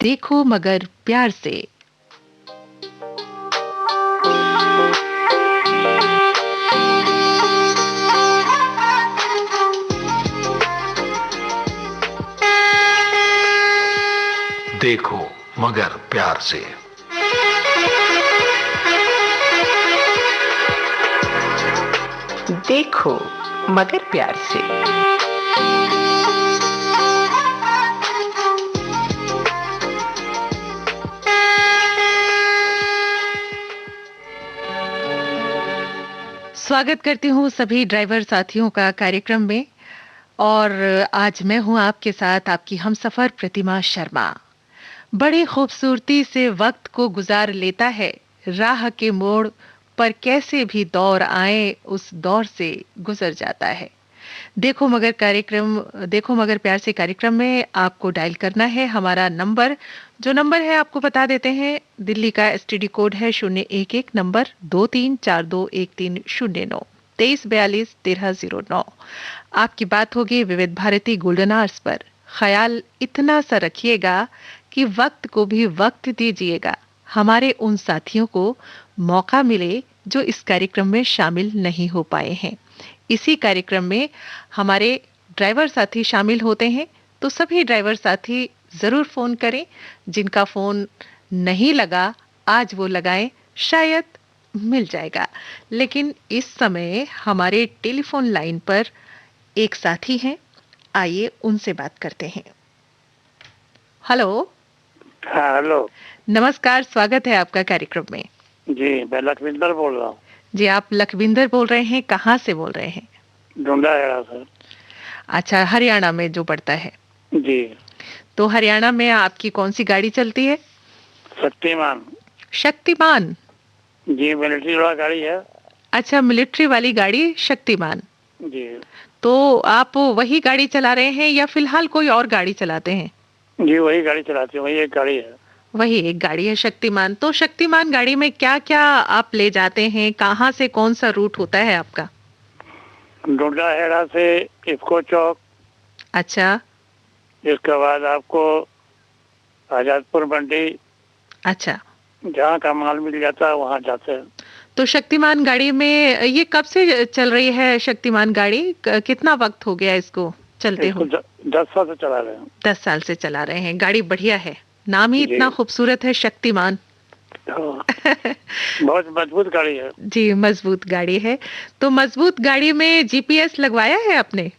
देखो मगर प्यार से। देखो मगर प्यार से। देखो मगर प्यार से। स्वागत करती हूँ सभी ड्राइवर साथियों का कार्यक्रम में। और आज मैं हूँ आपके साथ आपकी हमसफर प्रतिमा शर्मा। बड़ी खूबसूरती से वक्त को गुजार लेता है, राह के मोड़ पर कैसे भी दौर आए उस दौर से गुजर जाता है। देखो मगर प्यार से कार्यक्रम में आपको डायल करना है हमारा नंबर। जो नंबर है आपको बता देते हैं। दिल्ली का एसटीडी कोड है 011, नंबर 23421309 23421309। आपकी बात होगी विविध भारती गोल्डन आवर्स पर। ख्याल इतना सा रखिएगा कि वक्त को भी वक्त दीजिएगा। हमारे उन साथियों को मौका मिले जो इस कार्यक्रम में शामिल नहीं हो पाए हैं। इसी कार्यक्रम में हमारे ड्राइवर साथी शामिल होते हैं, तो सभी ड्राइवर साथी जरूर फोन करें। जिनका फोन नहीं लगा आज वो लगाएं, शायद मिल जाएगा। लेकिन इस समय हमारे टेलीफोन लाइन पर एक साथी हैं, आइए उनसे बात करते हैं। हेलो। हाँ हेलो। नमस्कार, स्वागत है आपका कार्यक्रम में। जी मैं लखविंदर बोल रहा हूँ। जी आप लखविंदर बोल रहे हैं, कहाँ से बोल रहे हैं? ढूंढा है सर। अच्छा, हरियाणा में जो पड़ता है। जी। तो हरियाणा में आपकी कौन सी गाड़ी चलती है? शक्तिमान। शक्तिमान? जी मिलिट्री वाला गाड़ी है। अच्छा, मिलिट्री वाली गाड़ी शक्तिमान। जी। तो आप वही गाड़ी चला रहे हैं या फिलहाल कोई और गाड़ी चलाते हैं? जी वही गाड़ी चलाती हूँ, वही एक गाड़ी है। वही एक गाड़ी है शक्तिमान। तो शक्तिमान गाड़ी में क्या क्या आप ले जाते हैं? कहाँ से कौन सा रूट होता है आपका? ढूंढा हेड़ा से इफ्को चौक। अच्छा। इसके बाद आपको आजादपुर मंडी। अच्छा। जहाँ का माल मिल जाता है वहाँ जाते हैं। तो शक्तिमान गाड़ी में ये कब से चल रही है? शक्तिमान गाड़ी कितना वक्त हो गया इसको चलते इसको हुए? 10 साल से चला रहे हैं। 10 साल से चला रहे हैं। गाड़ी बढ़िया है, नाम ही इतना जी। खूबसूरत है, शक्तिमान। हाँ, बहुत मजबूत गाड़ी है। जी मजबूत गाड़ी है। तो मजबूत गाड़ी में जीपीएस लगवाया है आपने?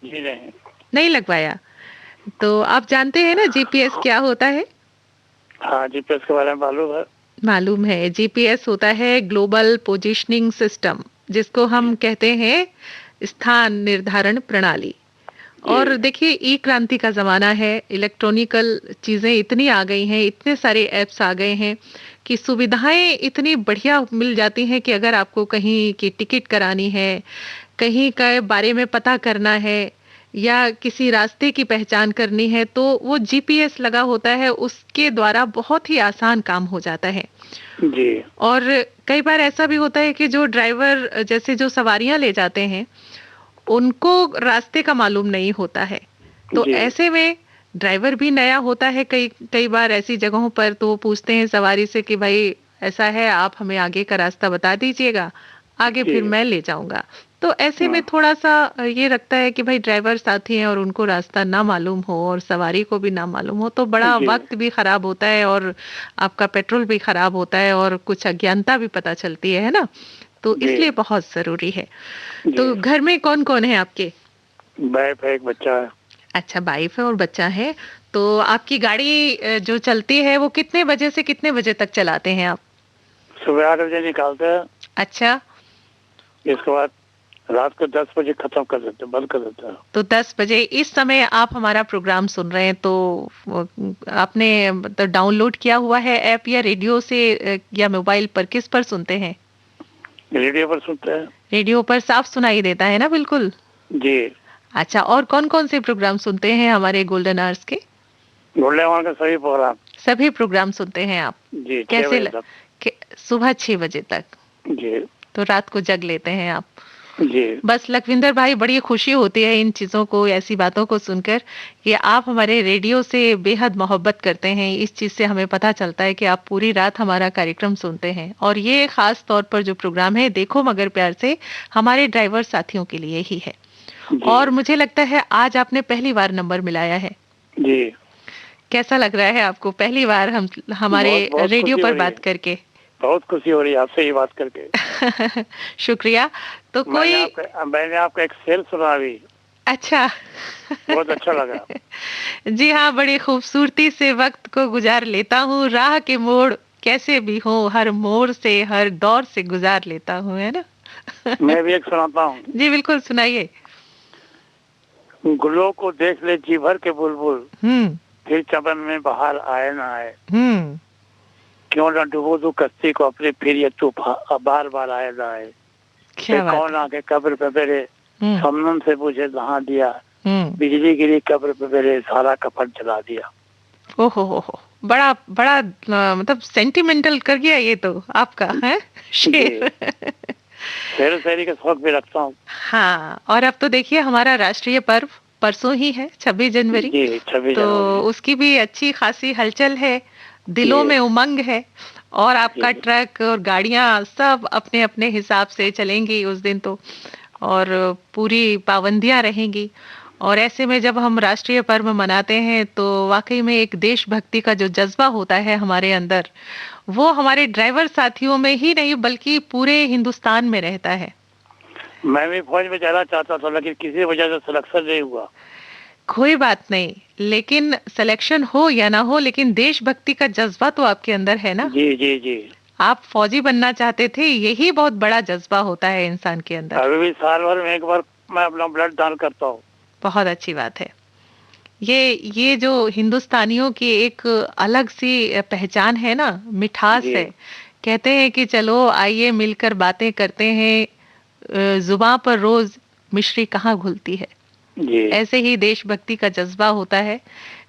जी नहीं। नहीं लगवाया? तो आप जानते हैं ना जीपीएस क्या होता है? हाँ जीपीएस के बारे में मालूम है। मालूम है। जीपीएस होता है ग्लोबल पोजीशनिंग सिस्टम, जिसको हम कहते हैं स्थान निर्धारण प्रणाली। और देखिए ई क्रांति का जमाना है, इलेक्ट्रॉनिकल चीजें इतनी आ गई हैं, इतने सारे ऐप्स आ गए हैं कि सुविधाएं इतनी बढ़िया मिल जाती हैं कि अगर आपको कहीं की टिकट करानी है, कहीं के बारे में पता करना है या किसी रास्ते की पहचान करनी है, तो वो जीपीएस लगा होता है, उसके द्वारा बहुत ही आसान काम हो जाता है। जी। और कई बार ऐसा भी होता है कि जो ड्राइवर जैसे जो सवारियां ले जाते हैं उनको रास्ते का मालूम नहीं होता है। तो जी। ऐसे में ड्राइवर भी नया होता है कई कई बार ऐसी जगहों पर, तो वो पूछते हैं सवारी से कि भाई ऐसा है, आप हमें आगे का रास्ता बता दीजिएगा, आगे जी। फिर मैं ले जाऊंगा। तो ऐसे में हाँ। थोड़ा सा ये लगता है कि भाई ड्राइवर साथी हैं और उनको रास्ता ना मालूम हो और सवारी को भी ना मालूम हो, तो बड़ा जी। वक्त भी खराब होता है और आपका पेट्रोल भी खराब होता है और कुछ अज्ञानता भी पता चलती है ना? तो जी। इसलिए बहुत जरूरी है। जी। तो घर में कौन कौन है आपके? वाइफ है, एक बच्चा है। अच्छा, वाइफ है और बच्चा है। तो आपकी गाड़ी जो चलती है वो कितने बजे से कितने बजे तक चलाते हैं आप? सुबह 8 बजे निकालते हैं। अच्छा। इसके बाद रात को 10 बजे खत्म कर देते हैं, बंद कर देते हैं। तो 10 बजे इस समय आप हमारा प्रोग्राम सुन रहे हैं, तो आपने तो डाउनलोड किया हुआ है ऐप या रेडियो से या मोबाइल पर, किस पर सुनते हैं? रेडियो पर सुनते हैं। रेडियो पर साफ सुनाई देता है ना? बिल्कुल। जी। अच्छा, और कौन कौन से प्रोग्राम सुनते हैं हमारे गोल्डन आवर्स के? गोल्डन आवर के सभी प्रोग्राम। सभी प्रोग्राम सुनते हैं आप? जी 6 कैसे बजे तक। सुबह 6 बजे तक? जी। तो रात को जग लेते हैं आप? जी बस लखविंदर भाई, बड़ी खुशी होती है इन चीज़ों को, ऐसी बातों को सुनकर कि आप हमारे रेडियो से बेहद मोहब्बत करते हैं। इस चीज़ से हमें पता चलता है कि आप पूरी रात हमारा कार्यक्रम सुनते हैं, और ये खास तौर पर जो प्रोग्राम है देखो मगर प्यार से, हमारे ड्राइवर साथियों के लिए ही है। जी और मुझे लगता है आज आपने पहली बार नंबर मिलाया है। जी। कैसा लग रहा है आपको पहली बार हमारे बहुत बहुत रेडियो खुशी हो पर रही है। बात करके? बहुत खुशी हो रही है आपसे ये बात करके। शुक्रिया। तो कोई मैंने आपका एक शेर सुना अभी, अच्छा। बहुत अच्छा लगा। जी हाँ, बड़ी खूबसूरती से वक्त को गुजार लेता हूँ, राह के मोड़ कैसे भी हो, हर मोड़ से हर दौर से गुजार लेता हूँ, है ना? मैं भी एक सुनाता हूँ। जी बिल्कुल, सुनाइए। गुलों को देख ले जी भर के बुलबुल, हम्म। फिर चमन में बाहर आए ना आए, हम्म। क्यों ना डुबो तू कश्ती को अपने, फिर ये तूफान बार बार आए ना आए। फिर क्या बात कौन है। आके कब्र पे मेरे हम्म। समनम से मुझे नहा दिया, हम्म। बिजली गिरी कब्र पे मेरे सारा कफन जला दिया। ओहो हो, बड़ा बड़ा मतलब सेंटिमेंटल कर गया ये तो आपका है जी, शेर। शेर शायरी का शौक भी रखता हूँ। हाँ, और अब तो देखिए हमारा राष्ट्रीय पर्व परसों ही है, 26 जनवरी। जी 26 जनवरी। तो उसकी भी अच्छी खासी हलचल है, दिलों जी में उमंग है। और आपका जी ट्रक और गाड़ियां सब अपने अपने हिसाब से चलेंगी उस दिन तो, और पूरी पाबंदियां रहेंगी। और ऐसे में जब हम राष्ट्रीय पर्व मनाते हैं तो वाकई में एक देशभक्ति का जो जज्बा होता है हमारे अंदर, वो हमारे ड्राइवर साथियों में ही नहीं बल्कि पूरे हिंदुस्तान में रहता है। मैं भी फौज में जाना चाहता था, लेकिन किसी वजह से सिलेक्शन नहीं हुआ। कोई बात नहीं, लेकिन सिलेक्शन हो या ना हो, लेकिन देशभक्ति का जज्बा तो आपके अंदर है ना। जी जी जी। आप फौजी बनना चाहते थे, यही बहुत बड़ा जज्बा होता है इंसान के अंदर। अभी भी साल भर में एक बार मैं अपना ब्लड दान करता हूँ। बहुत अच्छी बात है। ये जो हिंदुस्तानियों की एक अलग सी पहचान है ना, मिठास जी है। कहते हैं कि चलो आइए मिलकर बातें करते हैं, जुबां पर रोज मिश्री कहाँ घुलती है। जी ऐसे ही देशभक्ति का जज्बा होता है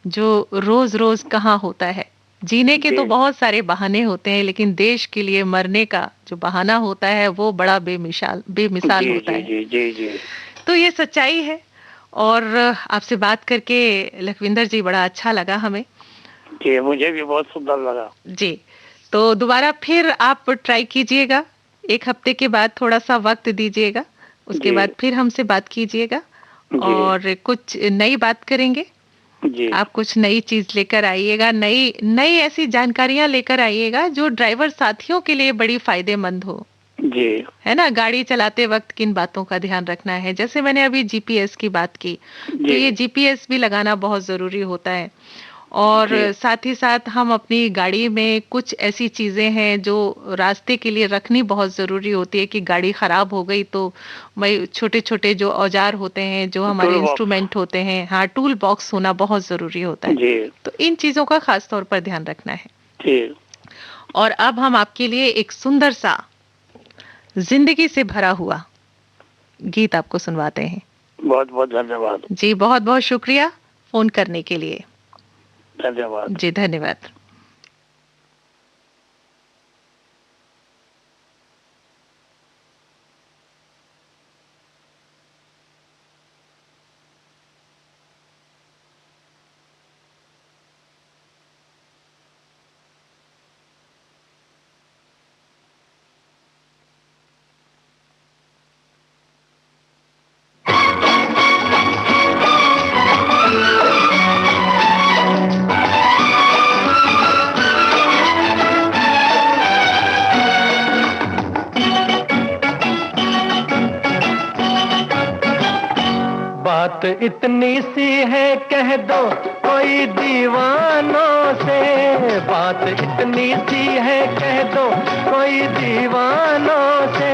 जो रोज रोज कहाँ होता है। जीने के जी तो बहुत सारे बहाने होते हैं, लेकिन देश के लिए मरने का जो बहाना होता है वो बड़ा बेमिसाल बेमिसाल जी होता जी है। जी जी जी। तो ये सच्चाई है। और आपसे बात करके लखविंदर जी बड़ा अच्छा लगा हमें। जी मुझे भी बहुत सुंदर लगा। जी, तो दोबारा फिर आप ट्राई कीजिएगा, एक हफ्ते के बाद थोड़ा सा वक्त दीजिएगा, उसके जी बाद फिर हमसे बात कीजिएगा जी और कुछ नई बात करेंगे। जी आप कुछ नई चीज लेकर आइएगा, नई नई ऐसी जानकारियां लेकर आइएगा जो ड्राइवर साथियों के लिए बड़ी फायदेमंद हो। जी है ना, गाड़ी चलाते वक्त किन बातों का ध्यान रखना है, जैसे मैंने अभी जीपीएस की बात की, तो जी ये जीपीएस भी लगाना बहुत जरूरी होता है। और जी साथ ही साथ हम अपनी गाड़ी में कुछ ऐसी चीजें हैं जो रास्ते के लिए रखनी बहुत जरूरी होती है कि गाड़ी खराब हो गई तो भाई छोटे छोटे जो औजार होते हैं, जो हमारे टूल बॉक्स। इंस्ट्रूमेंट होते हैं, हाँ, टूल बॉक्स होना बहुत जरूरी होता है। जी तो इन चीजों का खास तौर पर ध्यान रखना है। जी। और अब हम आपके लिए एक सुंदर सा जिंदगी से भरा हुआ गीत आपको सुनवाते हैं। बहुत बहुत धन्यवाद। जी बहुत बहुत शुक्रिया फोन करने के लिए। धन्यवाद। जी धन्यवाद। बात इतनी सी है कह दो कोई दीवानों से, बात इतनी सी है कह दो कोई दीवानों से।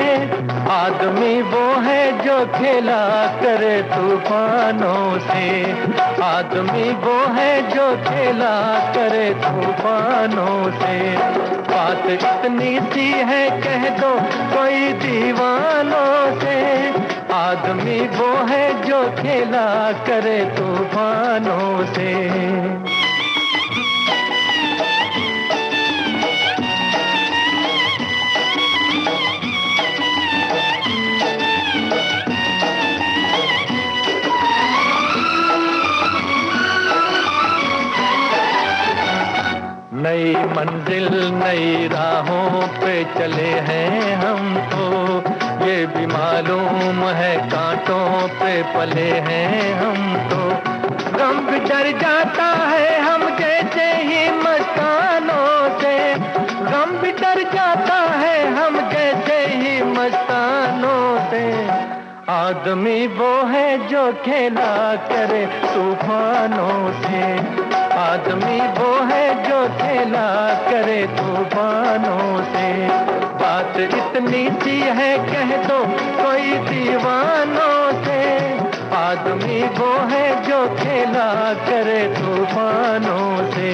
आदमी वो है जो खेला करे तूफानों से, आदमी वो है जो खेला करे तूफानों से। बात इतनी सी है कह दो कोई दीवानों से, आदमी वो है जो खेला करे तूफानों से। नई मंजिल नई राहों पे चले हैं हम तो, ये भी मालूम है कांटों पे पले हैं हम तो। गम भी डर जाता है हम जैसे ही मस्तानों से, गम भी डर जाता है हम जैसे ही मस्तानों से। आदमी वो है जो खेला करे तूफानों से, आदमी वो है जो खेला करे तूफानों से। बात इतनी सी है कह दो कोई दीवानों से, आदमी वो है जो खेला करे तूफानों से।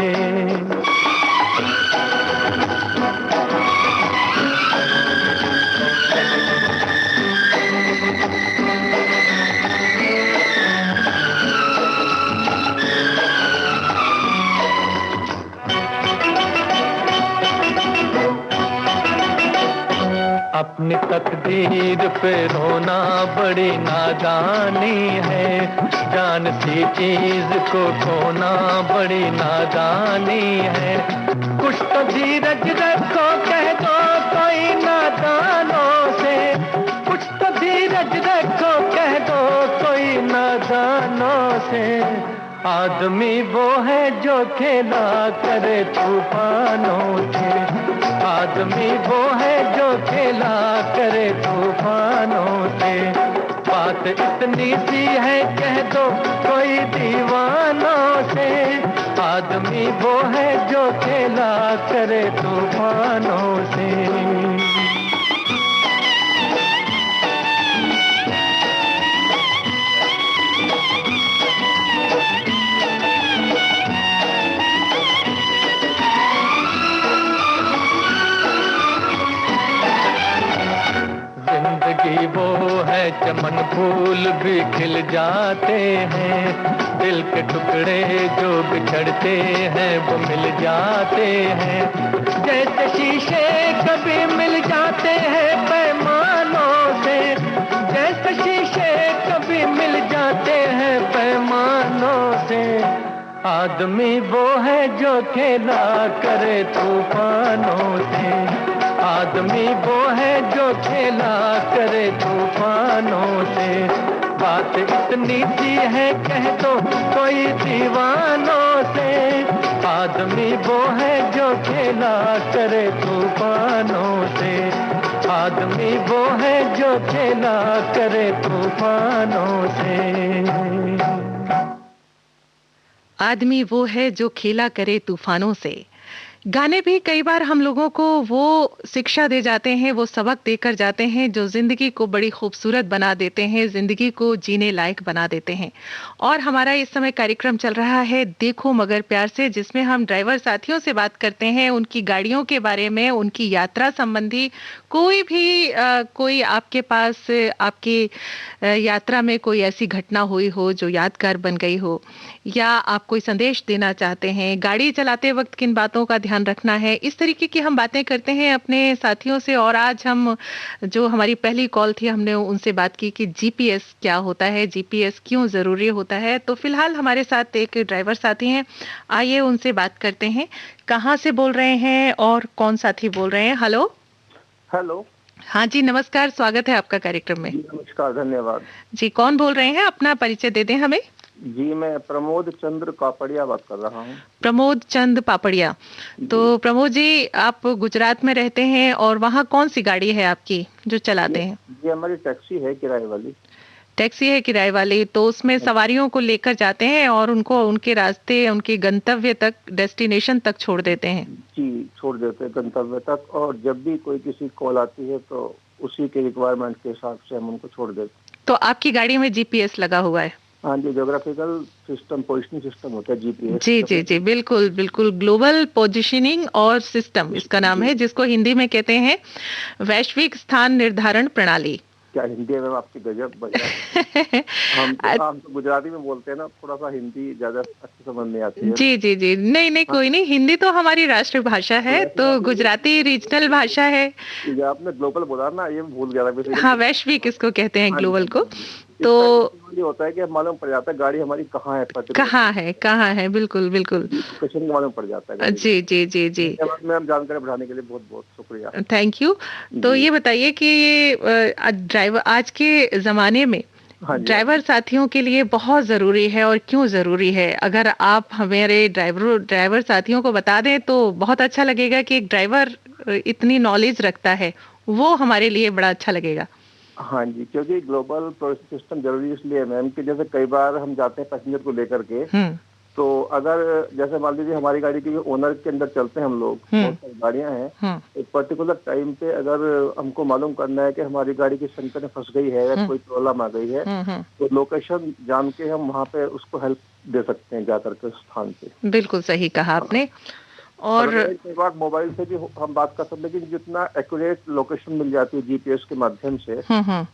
अपनी तकदीर पे रोना बड़ी नादानी है, जान सी चीज को खोना बड़ी नादानी है। कुछ तो धीरज रखो कह दो कोई नादानों से, कुछ तो धीरज रखो कह दो कोई नादानों से। आदमी वो है जो खेला करे तूफानों से, आदमी वो है जो खेला करे तूफानों से। बात इतनी सी है कह दो कोई दीवानों से, आदमी वो है जो खेला करे तूफानों से। जिंदगी वो है चमन फूल भी खिल जाते हैं, दिल के टुकड़े जो बिछड़ते हैं वो मिल जाते हैं। जैसे शीशे कभी मिल जाते हैं पैमानों से, जैसे शीशे कभी मिल जाते हैं पैमानों से। आदमी वो है जो खेला करे तूफानों से, आदमी वो है जो खेला करे तूफानों से। बात इतनी सी है कह दो कोई दीवानों से, आदमी वो है जो खेला करे तूफानों से। आदमी वो है जो खेला करे तूफानों से। आदमी वो है जो खेला करे तूफानों से। गाने भी कई बार हम लोगों को वो शिक्षा दे जाते हैं, वो सबक देकर जाते हैं जो जिंदगी को बड़ी खूबसूरत बना देते हैं, जिंदगी को जीने लायक बना देते हैं। और हमारा इस समय कार्यक्रम चल रहा है देखो मगर प्यार से, जिसमें हम ड्राइवर साथियों से बात करते हैं उनकी गाड़ियों के बारे में, उनकी यात्रा संबंधी कोई भी कोई आपके पास आपकी यात्रा में कोई ऐसी घटना हुई हो जो यादगार बन गई हो, या आप कोई संदेश देना चाहते हैं, गाड़ी चलाते वक्त किन बातों का ध्यान रखना है, इस तरीके की हम बातें करते हैं अपने साथियों से। और आज हम जो हमारी पहली कॉल थी हमने उनसे बात की कि जीपीएस क्या होता है, जीपीएस क्यों जरूरी होता है। तो फिलहाल हमारे साथ एक ड्राइवर साथी हैं, आइए उनसे बात करते हैं। कहाँ से बोल रहे हैं और कौन साथी बोल रहे हैं? हेलो। हेलो। हाँ जी, नमस्कार, स्वागत है आपका कार्यक्रम में। नमस्कार, धन्यवाद जी। कौन बोल रहे हैं? अपना परिचय दे दें हमें। जी, मैं प्रमोद चंद्र पापड़िया बात कर रहा हूँ। प्रमोद चंद पापड़िया। तो प्रमोद जी, आप गुजरात में रहते हैं और वहाँ कौन सी गाड़ी है आपकी जो चलाते हैं? ये हमारी टैक्सी है किराए वाली। टैक्सी है किराए वाली, तो उसमें सवारियों को लेकर जाते हैं और उनको उनके रास्ते, उनके गंतव्य तक, डेस्टिनेशन तक छोड़ देते हैं? जी, छोड़ देते हैं गंतव्य तक, और जब भी कोई किसी कॉल आती है तो उसी के रिक्वायरमेंट के हिसाब से हम उनको छोड़ देते हैं। तो आपकी गाड़ी में जीपीएस लगा हुआ है? हाँ जी, ज्योग्राफिकल सिस्टम पोजिशनिंग सिस्टम होता है जीपीएस। जी जी जी, बिल्कुल बिल्कुल, ग्लोबल पोजिशनिंग और सिस्टम इसका नाम है, जिसको हिंदी में कहते हैं वैश्विक स्थान निर्धारण प्रणाली। क्या हिंदी है मैम आपकी, गजब, बढ़िया। हम तो गुजराती में बोलते हैं ना, थोड़ा सा हिंदी ज्यादा अच्छी समझ में आती है। जी जी जी, नहीं नहीं, कोई नहीं, हिंदी तो हमारी राष्ट्रभाषा है, तो गुजराती रीजनल भाषा है। आपने ग्लोबल बोला ना, ये भूल गया था। हाँ, वैश्विक इसको कहते हैं, ग्लोबल को। तो ये होता है कि मालूम पड़ जाता है गाड़ी हमारी कहाँ है, कहाँ है, बिल्कुल बिल्कुल। लोकेशन मालूम पड़ जाता है गाड़ी जी जी जी जी। का। मैं आप जानकारी बढ़ाने के लिए बहुत बहुत शुक्रिया। Thank you. तो ये बताइए कि ये ड्राइवर आज के जमाने में हाँ जी, ड्राइवर साथियों के लिए बहुत जरूरी है और क्यों जरूरी है? अगर आप हमारे ड्राइवर साथियों को बता दें तो बहुत अच्छा लगेगा कि एक ड्राइवर इतनी नॉलेज रखता है, वो हमारे लिए बड़ा अच्छा लगेगा। हाँ जी, क्योंकि ग्लोबल प्रोसेस सिस्टम जरूरी इसलिए है मैम कि जैसे कई बार हम जाते हैं पैसेंजर को लेकर के, तो अगर जैसे मान लीजिए हमारी गाड़ी के ओनर के अंदर चलते हैं हम लोग, बहुत सारी गाड़ियां हैं, एक पर्टिकुलर टाइम पे अगर हमको मालूम करना है कि हमारी गाड़ी की संकट में फंस गई है या कोई प्रॉब्लम आ गई है, तो लोकेशन जान के हम वहाँ पे उसको हेल्प दे सकते हैं जाकर के स्थान पे। बिल्कुल सही कहा आपने। और कई बार मोबाइल से भी हम बात कर सकते हैं, लेकिन जितना एक्यूरेट लोकेशन मिल जाती है जीपीएस के माध्यम से,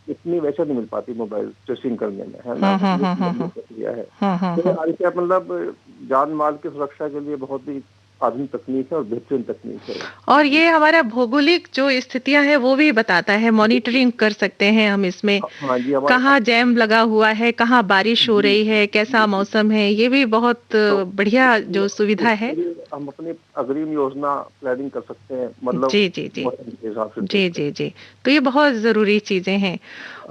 इतनी वैसे नहीं मिल पाती मोबाइल ट्रेसिंग करने में, है ना। प्रक्रिया है तो आज क्या मतलब जान माल की सुरक्षा के लिए बहुत ही आधुनिक तकनीक है और बेहतरीन तकनीक है। और ये हमारा भौगोलिक जो स्थितियां हैं वो भी बताता है, मॉनिटरिंग कर सकते हैं हम इसमें। हाँ जी, कहाँ जैम लगा हुआ है, कहाँ बारिश हो रही है, कैसा मौसम है, ये भी बहुत बढ़िया जो सुविधा है। हम अपनी अग्रिम योजना प्लानिंग कर सकते हैं, मतलब जी जी जी जी जी जी जी। तो ये बहुत जरूरी चीजें हैं।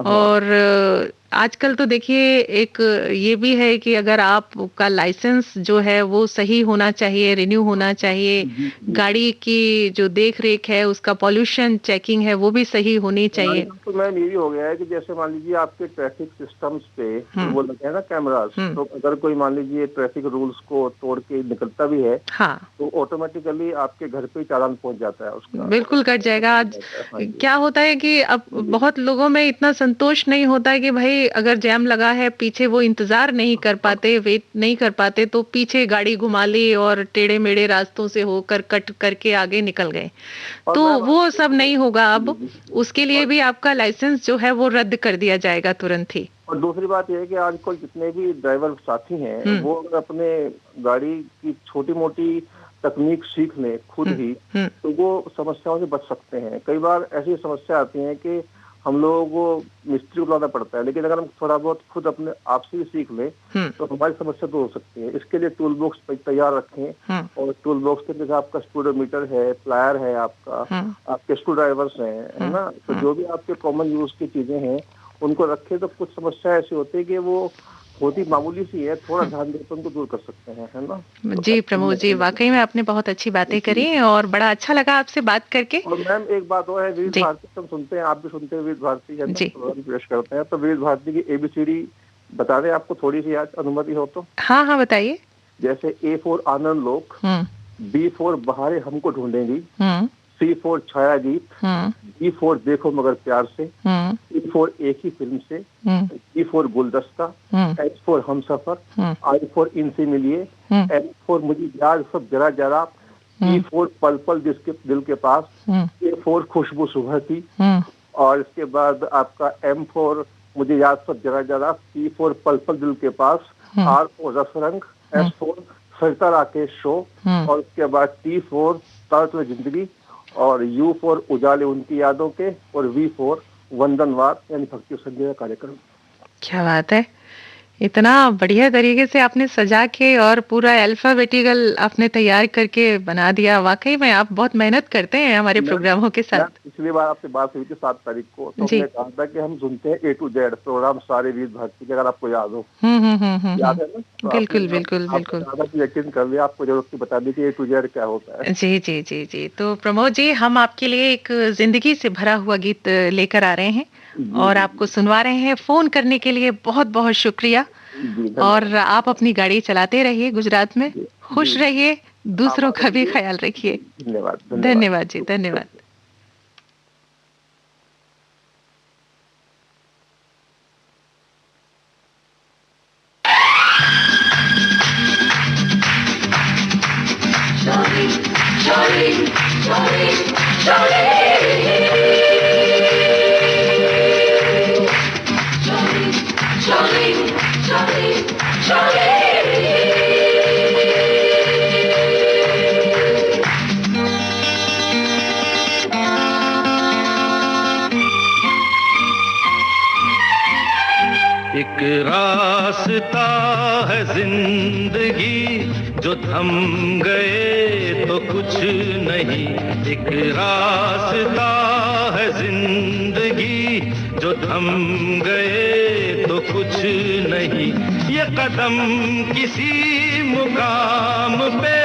और आजकल तो देखिए एक ये भी है कि अगर आपका लाइसेंस जो है वो सही होना चाहिए, रिन्यू होना चाहिए, गाड़ी की जो देख रेख है उसका पॉल्यूशन चेकिंग है वो भी सही होनी चाहिए। तो मैम ये भी हो गया है कि जैसे मान लीजिए आपके ट्रैफिक सिस्टम्स पे वो लगे हैं ना कैमरास, तो अगर कोई मान लीजिए ट्रैफिक रूल्स को तोड़ के निकलता भी है, हाँ, तो ऑटोमेटिकली आपके घर पे चालान पहुंच जाता है उसका। बिल्कुल कट जाएगा। आज क्या होता है कि अब बहुत लोगों में इतना संतोष नहीं होता है कि भाई अगर जैम लगा है, पीछे वो इंतजार नहीं कर पाते, वेट नहीं कर पाते, तो पीछे गाड़ी घुमा ली और टेढ़े मेढ़े रास्तों से होकर कट करके आगे निकल गए। तो वो सब नहीं होगा अब। उसके लिए भी आपका लाइसेंस जो है वो रद्द कर दिया जाएगा तुरंत ही। और दूसरी बात यह है कि आजकल जितने भी ड्राइवर साथी हैं वो अगर अपने गाड़ी की छोटी मोटी तकनीक सीख लें खुद ही, तो वो समस्याओं से बच सकते हैं। कई बार ऐसी समस्या आती है कि हम लोगों को मिस्त्री को बुलाना पड़ता है, लेकिन अगर हम थोड़ा बहुत खुद अपने आप से ही सीख लें तो हमारी समस्या दूर हो सकती है। इसके लिए टूल बॉक्स तैयार रखें, और टूल बॉक्स के जैसे आपका स्पीडोमीटर है, प्लायर है, आपके स्क्रू ड्राइवर्स हैं, है ना, तो जो भी आपके कॉमन यूज की चीजें हैं उनको रखें। तो कुछ समस्या ऐसी होती है कि वो होती मामूली सी है, थोड़ा ध्यान देकर तो उनको दूर कर सकते हैं, है ना। जी प्रमोद जी, वाकई में आपने बहुत अच्छी बातें करी और बड़ा अच्छा लगा आपसे बात करके। और मैम एक बात और है, विविध भारती हम सुनते हैं, आप भी सुनते हैं विविध भारती, है ना, पेश करते हैं, तो विविध भारती की ABCD बता दें आपको थोड़ी सी आज अनुमति हो तो। हाँ हाँ बताइए। जैसे A फॉर आनंद लोक, B फॉर बहारे हमको ढूंढेंगी, C फॉर छाया गीत, D फॉर देखो मगर प्यार से, E फॉर एक ही फिल्म से, G फॉर गुलदस्ता, H फॉर हम सफर, I फॉर इनसे मिलिए, L फॉर मुझे याद सब जरा जरा, E फॉर पल पल जिसके दिल के पास, A फॉर खुशबू सुबह की, और इसके बाद आपका M फॉर मुझे याद सब जरा जरा, P फॉर पल पल दिल के पास, R for Rasrang, S for Sarita Rakesh show, और उसके बाद T फॉर तारतुल जिंदगी, और U फॉर उजाले उनकी यादों के, और V फॉर वंदनवार यानी भक्ति संध्या कार्यक्रम। क्या बात है, इतना बढ़िया तरीके से आपने सजा के और पूरा अल्फाबेटिकल आपने तैयार करके बना दिया। वाकई में आप बहुत मेहनत करते हैं हमारे प्रोग्रामों के साथ। पिछली बार आपसे बात हुई थी 7 तारीख को, तो हमने कहा था कि हम सुनते हैं A to Z प्रोग्राम सारे विविध भारती के, अगर आपको याद हो। याद है ना? तो बिल्कुल बिल्कुल बिल्कुल। यकीन कर लिया, आपको जरूरत थी बता दी कि A to Z क्या होता है। जी जी जी जी। तो प्रमोद जी, हम आपके लिए एक जिंदगी से भरा हुआ गीत लेकर आ रहे हैं और आपको सुनवा रहे हैं। फोन करने के लिए बहुत बहुत शुक्रिया, और आप अपनी गाड़ी चलाते रहिए गुजरात में, खुश रहिए, दूसरों का भी ख्याल रखिए। धन्यवाद। धन्यवाद जी, धन्यवाद। रास्ता है जिंदगी, जो थम गए तो कुछ नहीं। एक रास्ता है जिंदगी, जो थम गए तो कुछ नहीं। ये कदम किसी मुकाम पे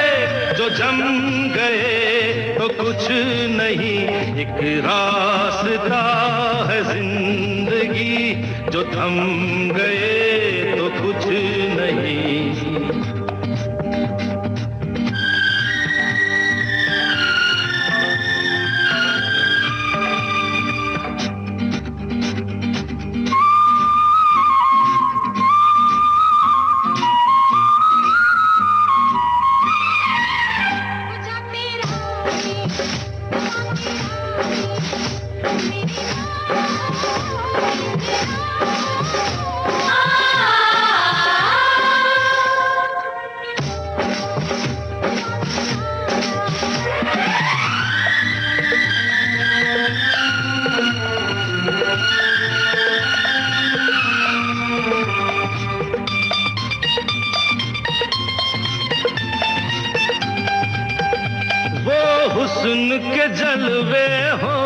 जो जम गए तो कुछ नहीं। एक रास्ता है जिंदगी, जो थम गए तो कुछ नहीं। हुस्न के जलवे हो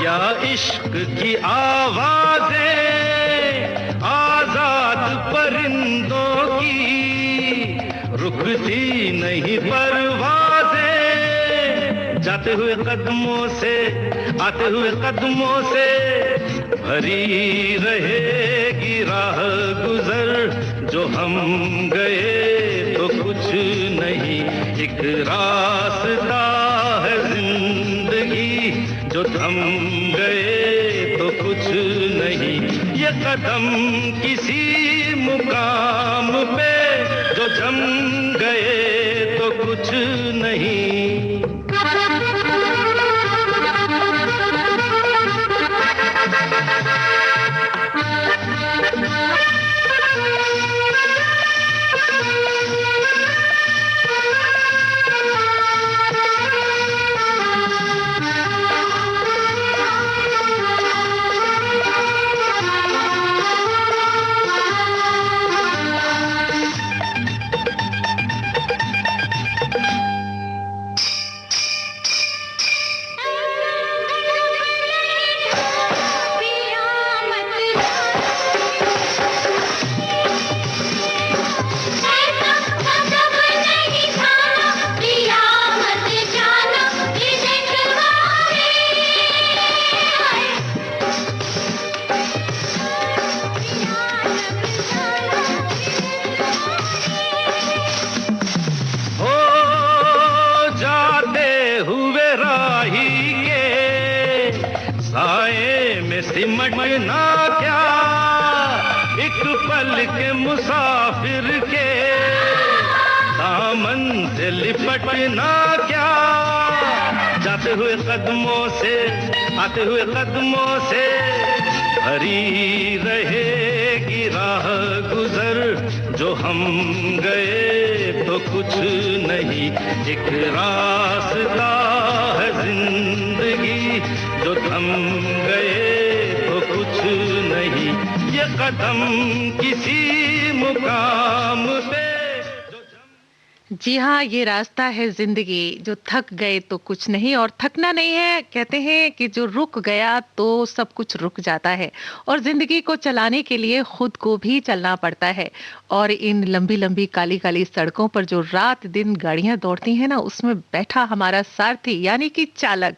या इश्क की आवाजें, आजाद परिंदों की रुकती नहीं परवाजें। जाते हुए कदमों से, आते हुए कदमों से भरी रहेगी राह गुजर। जो हम गए तो कुछ नहीं। एक रास्ता है जिंदगी, जो थम गए तो कुछ नहीं। ये कदम किसी मुकाम पे जो जम गए तो कुछ नहीं। सिमटना क्या एक पल के मुसाफिर के दामन से लिपटना क्या। जाते हुए कदमों से, आते हुए कदमों से भरी रहेगी राह गुजर। जो हम गए तो कुछ नहीं। एक रास्ता है जिंदगी, जो थम गए तो कुछ नहीं। ये कदम किसी मुकाम पे। जी हाँ, ये रास्ता है जिंदगी, जो थक गए तो कुछ नहीं। और थकना नहीं है, कहते हैं कि जो रुक गया तो सब कुछ रुक जाता है। और जिंदगी को चलाने के लिए खुद को भी चलना पड़ता है। और इन लंबी लंबी काली काली सड़कों पर जो रात दिन गाड़ियां दौड़ती हैं ना, उसमें बैठा हमारा सारथी यानी कि चालक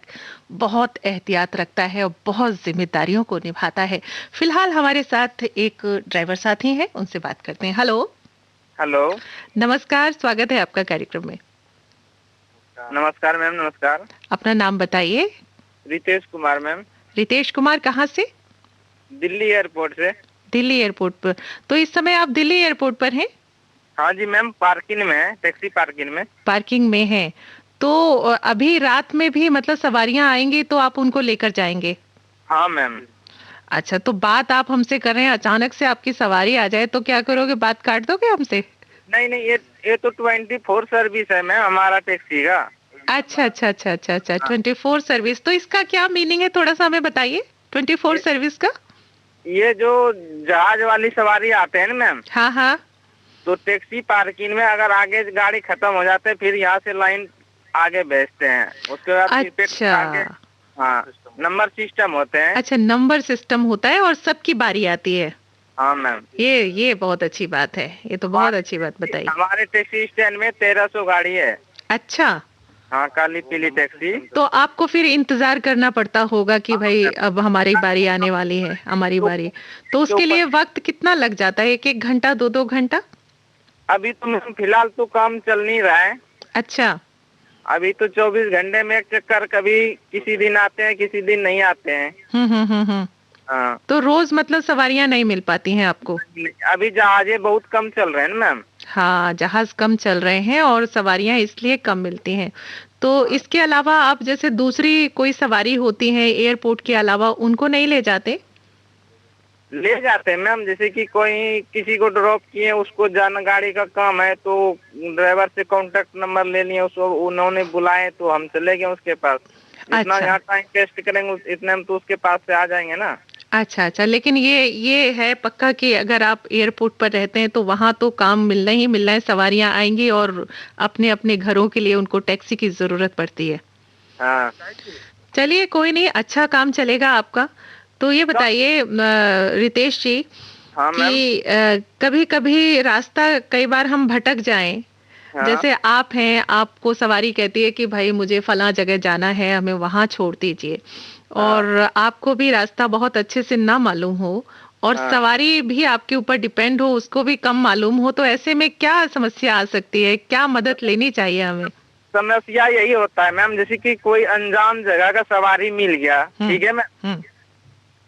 बहुत एहतियात रखता है और बहुत जिम्मेदारियों को निभाता है। फिलहाल हमारे साथ एक ड्राइवर साथी है, उनसे बात करते हैं। हेलो। हेलो, नमस्कार, स्वागत है आपका कार्यक्रम में। नमस्कार मैम, नमस्कार। अपना नाम बताइए। रितेश कुमार मैम। रितेश कुमार, कहाँ से? दिल्ली एयरपोर्ट से। दिल्ली एयरपोर्ट पर। तो इस समय आप दिल्ली एयरपोर्ट पर हैं? हाँ जी मैम, पार्किंग में है, टैक्सी पार्किंग में। पार्किंग में है। तो अभी रात में भी मतलब सवारियां आएंगी तो आप उनको लेकर जाएंगे? हाँ मैम। अच्छा, तो बात आप हमसे कर रहे हैं, अचानक से आपकी सवारी आ जाए तो क्या करोगे? बात काट दोगे हमसे? नहीं, ये तो 24 सर्विस है मैम हमारा टैक्सी का। अच्छा अच्छा अच्छा अच्छा अच्छा, 24 सर्विस। तो इसका क्या मीनिंग है, थोड़ा सा हमें बताइए 24 सर्विस का। ये जो जहाज वाली सवारी आते हैं ना मैम, हाँ हाँ, तो टैक्सी पार्किंग में अगर आगे गाड़ी खत्म हो जाते हैं फिर यहाँ से लाइन आगे भेजते हैं, उसके बाद फिर पे अच्छा आगे, हाँ नंबर सिस्टम होते हैं। अच्छा, नंबर सिस्टम होता है और सबकी बारी आती है। हाँ मैम, ये बहुत अच्छी बात है, ये तो बहुत अच्छी बात बताई। हमारे टैक्सी स्टैंड में 1300 गाड़ी है। अच्छा, हाँ काली पीली टैक्सी। तो आपको फिर इंतजार करना पड़ता होगा कि भाई अब हमारी बारी आने वाली है, हमारी बारी, तो उसके लिए वक्त कितना लग जाता है? 1-1 घंटा, 2-2 घंटा? अभी तो मैम फिलहाल तो काम चल नहीं रहा है। अच्छा, अभी तो 24 घंटे में एक चक्कर, कभी किसी दिन आते हैं किसी दिन नहीं आते हैं। हम्म। हाँ, तो रोज मतलब सवारियां नहीं मिल पाती हैं आपको? अभी जहाजे बहुत कम चल रहे हैं ना मैम। हाँ, जहाज कम चल रहे हैं और सवारियां इसलिए कम मिलती हैं। तो इसके अलावा आप जैसे दूसरी कोई सवारी होती है एयरपोर्ट के अलावा, उनको नहीं ले जाते? ले जाते हैं मैम, जैसे कि कोई किसी को ड्रॉप किए, उसको जाना गाड़ी का काम है तो ड्राइवर से कांटेक्ट नंबर ले लिए, उसको उन्होंने बुलाए तो हम चले गए उसके पास। इतना अच्छा। यहाँ टाइम वेस्ट करेंगे इतने हम तो उसके पास से आ जाएंगे ना। अच्छा, लेकिन ये है पक्का कि अगर आप एयरपोर्ट पर रहते हैं तो वहां तो काम मिलना ही मिलना है, सवारियां आएंगी और अपने अपने घरों के लिए उनको टैक्सी की जरूरत पड़ती है। हाँ चलिए कोई नहीं, अच्छा काम चलेगा आपका। तो ये बताइए रितेश जी, हाँ मैम। कि कभी कभी रास्ता कई बार हम भटक जाएं, हाँ। जैसे आप हैं, आपको सवारी कहती है कि भाई मुझे फला जगह जाना है, हमें वहां छोड़ दीजिए, और आपको भी रास्ता बहुत अच्छे से ना मालूम हो और सवारी भी आपके ऊपर डिपेंड हो, उसको भी कम मालूम हो, तो ऐसे में क्या समस्या आ सकती है? क्या मदद लेनी चाहिए हमें? समस्या यही होता है मैम, जैसे कि कोई अनजान जगह का सवारी मिल गया, ठीक है मैम,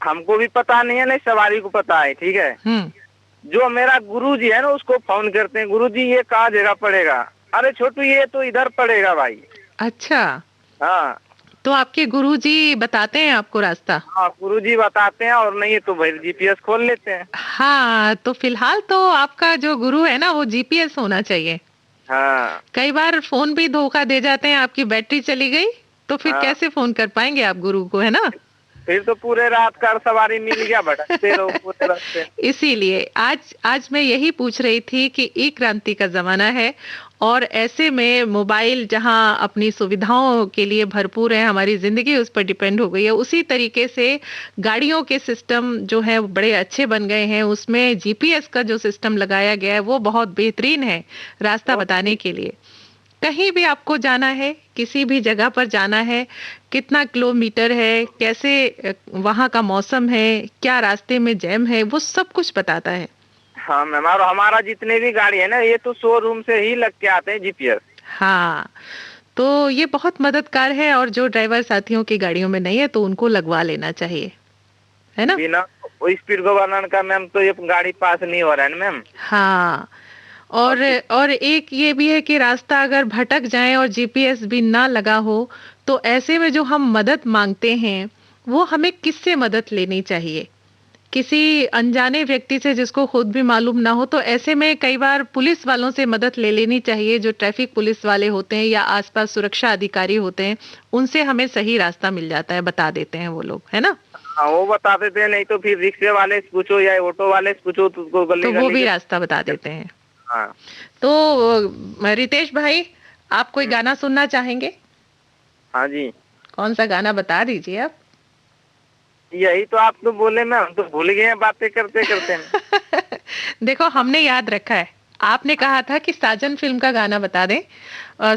हमको भी पता नहीं है, नहीं सवारी को पता है, ठीक है, जो मेरा गुरुजी है ना उसको फोन करते हैं, गुरुजी ये कहाँ जगह पड़ेगा? अरे छोटू ये तो इधर पड़ेगा भाई। अच्छा, हाँ, तो आपके गुरुजी बताते हैं आपको रास्ता? हाँ गुरुजी बताते हैं, और नहीं तो भाई जीपीएस खोल लेते हैं। हाँ, तो फिलहाल तो आपका जो गुरु है ना वो जीपीएस होना चाहिए। हाँ, कई बार फोन भी धोखा दे जाते हैं, आपकी बैटरी चली गई तो फिर कैसे फोन कर पाएंगे आप गुरु को, है ना? फिर तो पूरे रात का सवारी मिल गया, भटकते रहो पूरे रास्ते। इसीलिए आज मैं यही पूछ रही थी कि ई क्रांति का जमाना है और ऐसे में मोबाइल जहां अपनी सुविधाओं के लिए भरपूर है, हमारी जिंदगी उस पर डिपेंड हो गई है, उसी तरीके से गाड़ियों के सिस्टम जो है बड़े अच्छे बन गए हैं, उसमें जीपीएस का जो सिस्टम लगाया गया है वो बहुत बेहतरीन है रास्ता बताने के लिए। कहीं भी आपको जाना है, किसी भी जगह पर जाना है, कितना किलोमीटर है, कैसे वहां का मौसम है, क्या रास्ते में जैम है, वो सब कुछ बताता है। हाँ मैम, और हमारा जितने भी गाड़ी है ना ये तो शोरूम से ही लग के आते हैं जीपीएस। हाँ, तो ये बहुत मददगार है, और जो ड्राइवर साथियों की गाड़ियों में नहीं है तो उनको लगवा लेना चाहिए, है ना? बिना स्पीड गवर्नर का मैम तो ये गाड़ी पास नहीं हो रहा है मैम। हाँ, और एक ये भी है कि रास्ता अगर भटक जाए और जीपीएस भी ना लगा हो तो ऐसे में जो हम मदद मांगते हैं वो हमें किससे मदद लेनी चाहिए? किसी अनजाने व्यक्ति से जिसको खुद भी मालूम ना हो, तो ऐसे में कई बार पुलिस वालों से मदद ले लेनी चाहिए, जो ट्रैफिक पुलिस वाले होते हैं या आसपास सुरक्षा अधिकारी होते हैं, उनसे हमें सही रास्ता मिल जाता है, बता देते हैं वो लोग, है ना? हाँ वो बता देते हैं, नहीं तो फिर रिक्शे वाले से पूछो या ऑटो वाले से पूछो तो उसको तो वो भी रास्ता बता देते हैं। हाँ। तो रितेश भाई, आप कोई गाना सुनना चाहेंगे? हाँ जी। कौन सा गाना बता दीजिए आप? यही तो आप तो बोले ना, हम तो भूल गए हैं बातें करते करते। देखो हमने याद रखा है, आपने कहा था कि साजन फिल्म का गाना बता दें,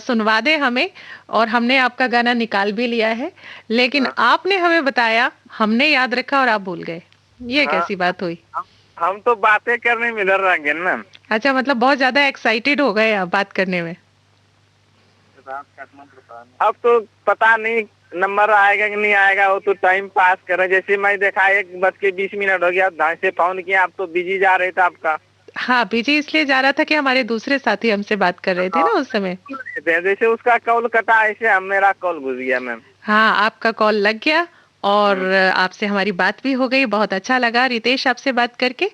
सुनवा दें हमें, और हमने आपका गाना निकाल भी लिया है, लेकिन आपने हमें बताया, हमने याद रखा और आप भूल गए, ये कैसी बात हुई? हम तो बातें करने में इधर रह गए ना। अच्छा, मतलब बहुत ज्यादा एक्साइटेड हो गए आप बात करने में। अब तो पता नहीं नंबर आएगा कि नहीं आएगा, वो तो टाइम पास कर रहे, जैसे मैं देखा 1:20 हो गया, ढाई से फोन किया, आप तो बिजी जा रहे थे आपका। हाँ, बिजी इसलिए जा रहा था कि हमारे दूसरे साथी हमसे बात कर रहे थे ना उस समय। जैसे उसका कॉल कटा ऐसे मेरा कॉल घुस गया मैम। हाँ, आपका कॉल लग गया और आपसे हमारी बात भी हो गई, बहुत अच्छा लगा रितेश आपसे बात करके।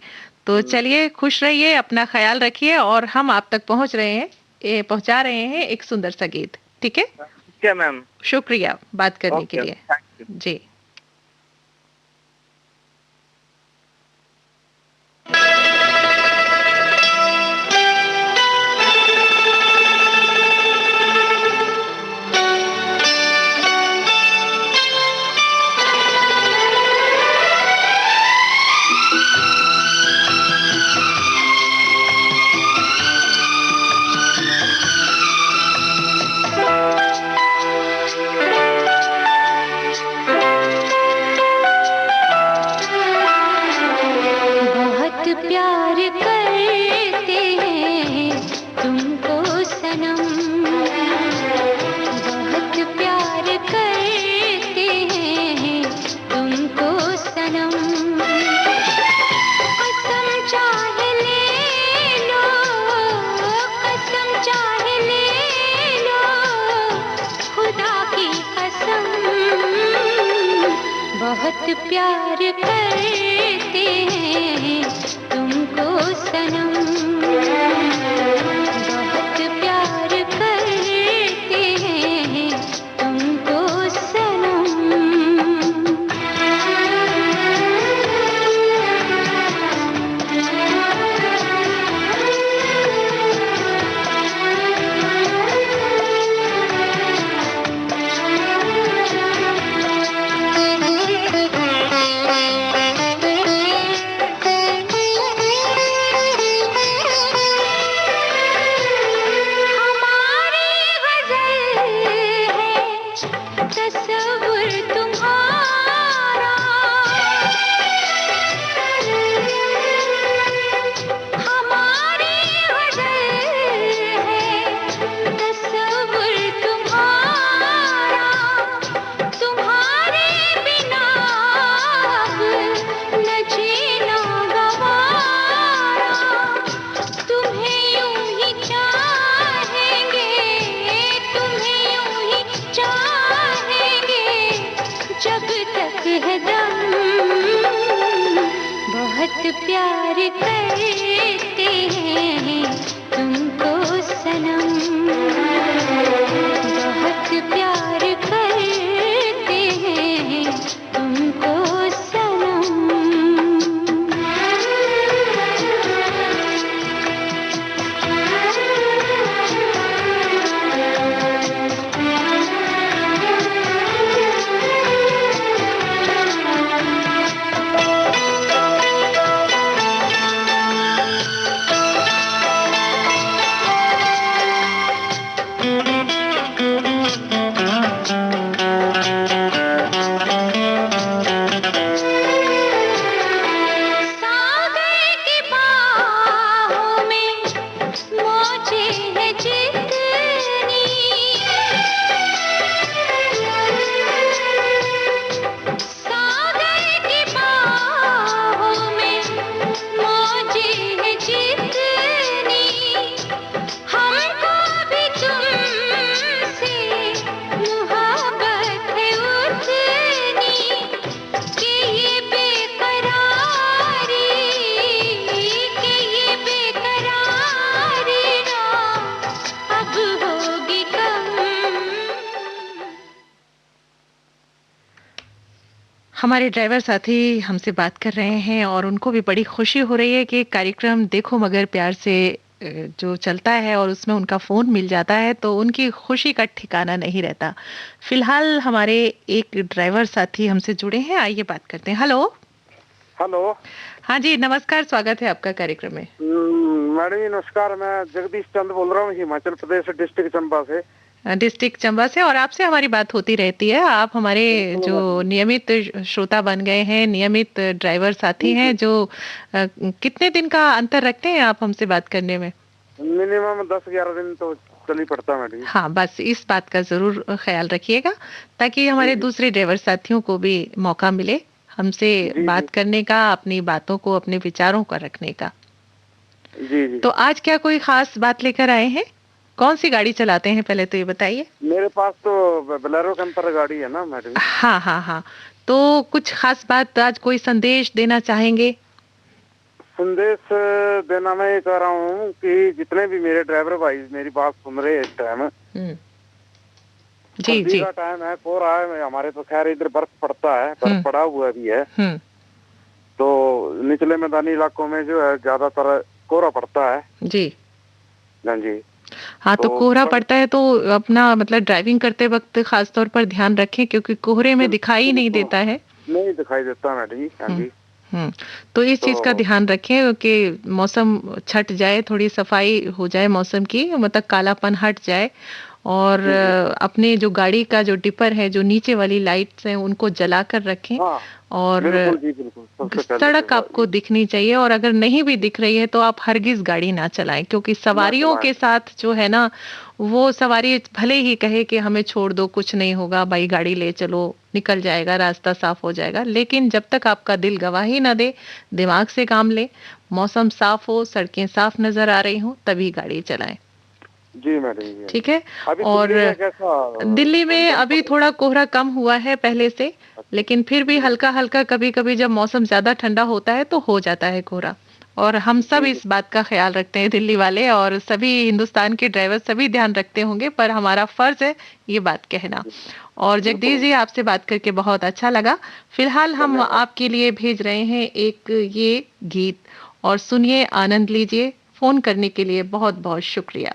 तो चलिए, खुश रहिए, अपना ख्याल रखिए, और हम आप तक पहुंचा रहे हैं एक सुंदर सा गीत, ठीक है? ठीक है मैम, शुक्रिया बात करने के लिए जी। बहुत प्यार करते हैं तुमको सनम, बहुत प्यार करते हैं तुमको सनम। तस्वुर तुम्हारा हमारी गज़ल है, तस्वुर तुम्हारा, तुम्हारे बिना अब न जीना गवारा, तुम्हें यूं ही चाहेंगे, तुम्हें यूं ही चाहेंगे जब तक है दम, बहुत प्यार करते हैं तुमको सनम, बहुत प्यार करते हैं तुमको सनम। सागर की बाहों में मौजें हैं जितनी, सागर की बाहों में मौजें हैं जितनी, हमको भी तुमसे मुहब्बत है उतनी, कि ये बेकरारी, कि ये बेकरारी ना अब होगी कम। हमारे ड्राइवर साथी हमसे बात कर रहे हैं और उनको भी बड़ी खुशी हो रही है कि कार्यक्रम देखो मगर प्यार से जो चलता है और उसमें उनका फोन मिल जाता है तो उनकी खुशी का ठिकाना नहीं रहता। फिलहाल हमारे एक ड्राइवर साथी हमसे जुड़े हैं, आइए बात करते हैं। हेलो। हेलो। हाँ जी, नमस्कार, स्वागत है आपका कार्यक्रम में। मैडम जी नमस्कार, मैं जगदीश चंद बोल रहा हूँ, हिमाचल प्रदेश डिस्ट्रिक्ट चंबा से। डिस्ट्रिक्ट चंबा से, और आपसे हमारी बात होती रहती है। आप हमारे जो नियमित श्रोता बन गए हैं, नियमित ड्राइवर साथी हैं, जो कितने दिन का अंतर रखते हैं आप हमसे बात करने में? मिनिमम 10-11 दिन तो चल ही पड़ता है मैडम। हाँ, बस इस बात का जरूर ख्याल रखिएगा ताकि हमारे दूसरे ड्राइवर साथियों को भी मौका मिले हमसे बात करने का, अपनी बातों को, अपने विचारों को रखने का। जी। तो आज क्या कोई खास बात लेकर आए हैं? कौन सी गाड़ी चलाते हैं पहले तो ये बताइए। मेरे पास तो बोलेरो कैंपर गाड़ी है ना मैडम। हाँ, तो कुछ खास बात, आज कोई संदेश देना चाहेंगे? संदेश देना मैं ये चाह रहा हूँ कि जितने भी मेरे ड्राइवर भाई मेरी बात सुन रहे हैं इस टाइम, जी का टाइम है, कोहरा है, हमारे तो खैर इधर बर्फ पड़ता है, बर्फ पड़ा हुआ भी है, तो निचले मैदानी इलाकों में जो है ज्यादातर कोहरा पड़ता है। जी जी। हाँ, तो कोहरा पड़ता है तो अपना मतलब ड्राइविंग करते वक्त खास तौर पर ध्यान रखें क्योंकि कोहरे में दिखाई नहीं देता है। नहीं दिखाई देता मैडम जी। हाँ जी। तो इस चीज का ध्यान रखें कि मौसम छट जाए, थोड़ी सफाई हो जाए मौसम की, मतलब कालापन हट जाए, और अपने जो गाड़ी का जो डिपर है, जो नीचे वाली लाइट्स हैं, उनको जला कर रखें। और सड़क आपको दिखनी चाहिए, और अगर नहीं भी दिख रही है तो आप हरगिज गाड़ी ना चलाएं क्योंकि सवारियों के साथ जो है ना, वो सवारी भले ही कहे कि हमें छोड़ दो, कुछ नहीं होगा भाई, गाड़ी ले चलो, निकल जाएगा, रास्ता साफ हो जाएगा, लेकिन जब तक आपका दिल गवाही ना दे, दिमाग से काम ले, मौसम साफ हो, सड़कें साफ नजर आ रही हो, तभी गाड़ी चलाएं। जी मैडम जी। ठीक है। अभी और दिल्ली में कैसा? दिल्ली में अभी थोड़ा कोहरा कम हुआ है पहले से, लेकिन फिर भी हल्का हल्का कभी कभी जब मौसम ज्यादा ठंडा होता है तो हो जाता है कोहरा। और हम सब इस बात का ख्याल रखते हैं दिल्ली वाले, और सभी हिंदुस्तान के ड्राइवर सभी ध्यान रखते होंगे, पर हमारा फर्ज है ये बात कहना। और जगदीश जी, आपसे बात करके बहुत अच्छा लगा। फिलहाल हम आपके लिए भेज रहे हैं एक ये गीत, और सुनिए, आनंद लीजिए। फोन करने के लिए बहुत बहुत शुक्रिया।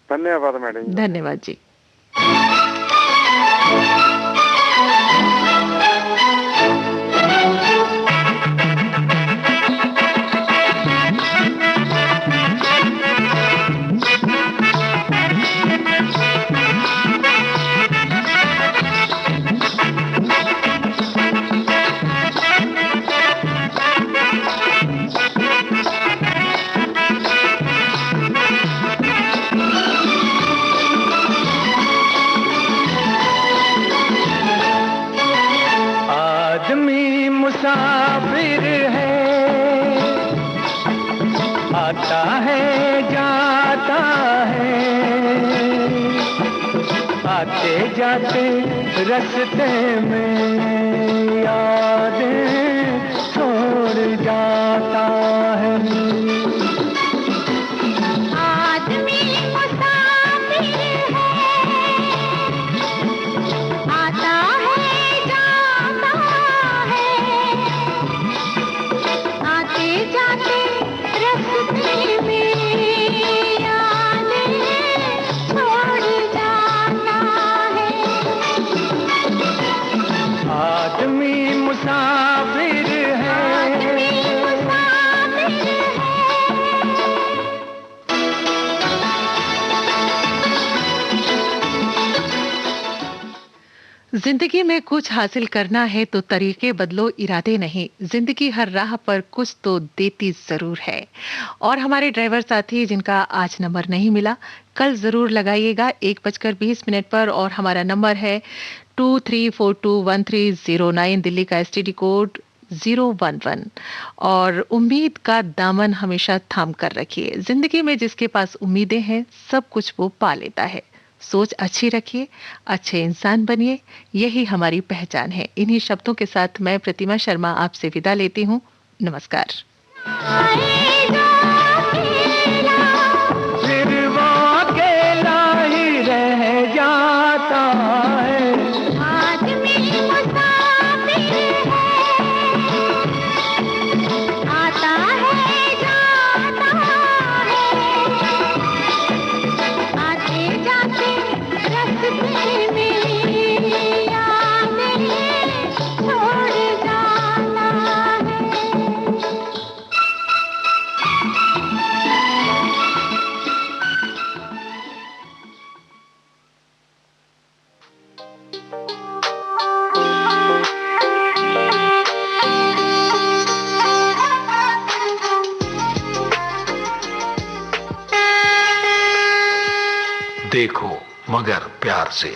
धन्यवाद मैडम। धन्यवाद जी। आदमी मुसाफिर है, आता है जाता है, आते जाते रास्ते में यादें छोड़ जाता है। आदमी मुसाफिर है, आता है जाता है, आते जाते रास्ते में यादें छोड़ जाता है। आदमी मुसाफिर है। जिंदगी में कुछ हासिल करना है तो तरीके बदलो, इरादे नहीं। जिंदगी हर राह पर कुछ तो देती जरूर है। और हमारे ड्राइवर साथी जिनका आज नंबर नहीं मिला, कल जरूर लगाइएगा 1:20 पर। और हमारा नंबर है 23421309, दिल्ली का एसटीडी कोड 011। और उम्मीद का दामन हमेशा थाम कर रखिए। जिंदगी में जिसके पास उम्मीदें हैं, सब कुछ वो पा लेता है। सोच अच्छी रखिए, अच्छे इंसान बनिए, यही हमारी पहचान है। इन्हीं शब्दों के साथ मैं प्रतिमा शर्मा आपसे विदा लेती हूँ। नमस्कार। फिर वो अकेला ही रह जाता है। आदमी मुसाफिर है, आता है जाता है, आते जाते रास्ते में यादें छोड़ जाता है। देखो मगर प्यार से।